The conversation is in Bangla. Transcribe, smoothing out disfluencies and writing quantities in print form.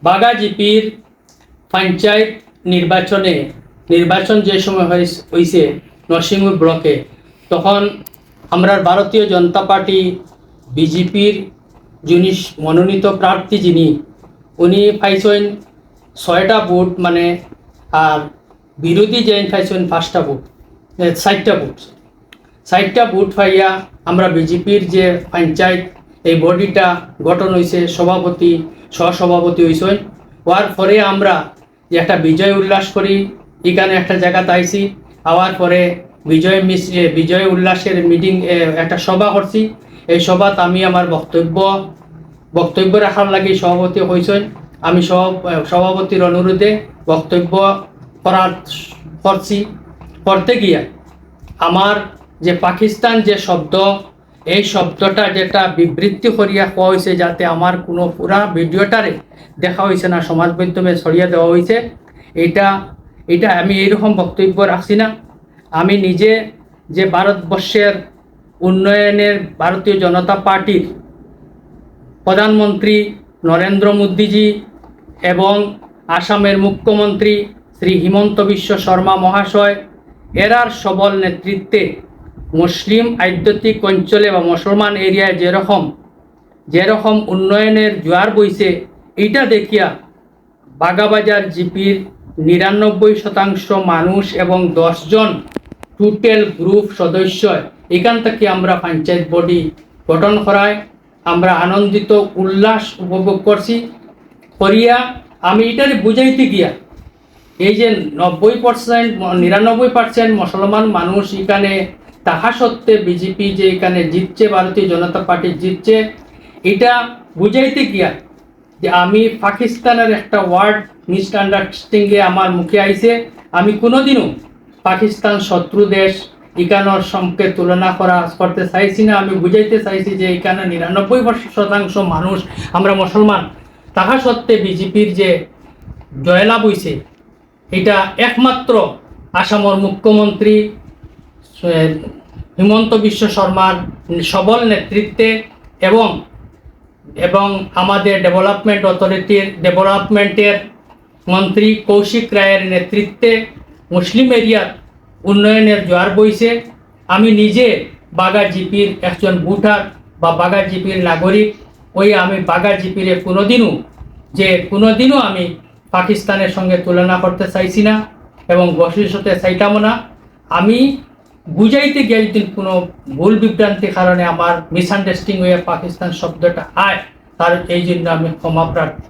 বাগা জিপির পঞ্চায়েত নির্বাচন যে সময় হয়েছে নরসিংহ ব্লকে, তখন আমরা ভারতীয় জনতা পার্টি বিজেপির যিনি মনোনীত প্রার্থী উনি পাইছেন 6টা ভোট, মানে আর বিরোধী যেন পাইছেন 5টা ভোট, 60টা ভোট পাইয়া আমরা বিজেপির যে পঞ্চায়েত এই বডিটা গঠন হয়েছে, সভাপতি সহসভাপতি হয়েছেন। হওয়ার পরে আমরা যে একটা বিজয় উল্লাস করি, এখানে একটা জায়গাতে আইছি, আওয়ার পরে বিজয় উল্লাসের মিটিং, একটা সভা করছি। এই সভাত আমি আমার বক্তব্য রাখার লাগে সভাপতি হয়েছেন। আমি সভাপতির অনুরোধে বক্তব্য করতে গিয়া আমার যে পাকিস্তান যে শব্দ, এই শব্দটা যেটা বিবৃতি করিয়া কোয়া হয়েছে, যাতে আমার কোনো পুরা ভিডিওটারে দেখা হয়েছে না, সমাজ মাধ্যমে ছড়িয়ে দেওয়া হয়েছে। এটা আমি এইরকম বক্তব্য রাখছি না। আমি নিজে যে ভারতবর্ষের উন্নয়নের ভারতীয় জনতা পার্টির প্রধানমন্ত্রী নরেন্দ্র মোদীজি এবং আসামের মুখ্যমন্ত্রী শ্রী হিমন্ত বিশ্ব শর্মা মহাশয় এরার সবল নেতৃত্বে মুসলিম আধ্যাত্মিক অঞ্চলে বা মুসলমান এরিয়ায় যেরকম উন্নয়নের জোয়ার বইছে, এইটা দেখিয়া বাগাবাজার জিপির 99% মানুষ এবং 10 জন টোটাল গ্রুপ সদস্য এখান থেকে আমরা পঞ্চায়েত বডি গঠন করায় আমরা আনন্দিত উল্লাস উপভোগ করছি করিয়া। আমি এটারে বুঝাইতে গিয়া এই যে 99% মুসলমান মানুষ এখানে তাহা সত্ত্বে বিজেপি যে এখানে জিতছে, ভারতীয় জনতা পার্টি জিতছে, এটা বুঝাইতে গিয়া যে আমি পাকিস্তানের একটা ওয়ার্ড মিসআন্ডারস্ট্যান্ডিংয়ে আমার মুখে আইছে। আমি কোনোদিনও পাকিস্তান শত্রু দেশ এখানোর সঙ্গে তুলনা করতে চাইছি না। আমি বুঝাইতে চাইছি যে এখানে 99% মানুষ আমরা মুসলমান, তাহা সত্ত্বে বিজেপির যে জয়লাভ হয়েছে, এটা একমাত্র আসামের মুখ্যমন্ত্রী হিমন্ত বিশ্ব শর্মার সবল নেতৃত্বে এবং আমাদের ডেভেলপমেন্ট অথরিটির ডেভেলপমেন্টের মন্ত্রী কৌশিক রায়ের নেতৃত্বে মুসলিম এরিয়ার উন্নয়নের জোয়ার বইছে। আমি নিজে বাগা জিপির একজন ভোটার বা বাগা জিপির নাগরিক, আমি বাগা জিপিরে কোনোদিনও আমি পাকিস্তানের সঙ্গে তুলনা করতে চাইছি না এবং ভবিষ্যতে চাইতামও না। আমি বুঝাইতে গিয়ে যদি কোনো ভুল বিভ্রান্তির কারণে আমার মিসআন্ডারস্ট্যান্ডিং হয়ে পাকিস্তান শব্দটা আয়, তার এই জন্য আমি ক্ষমা প্রার্থী।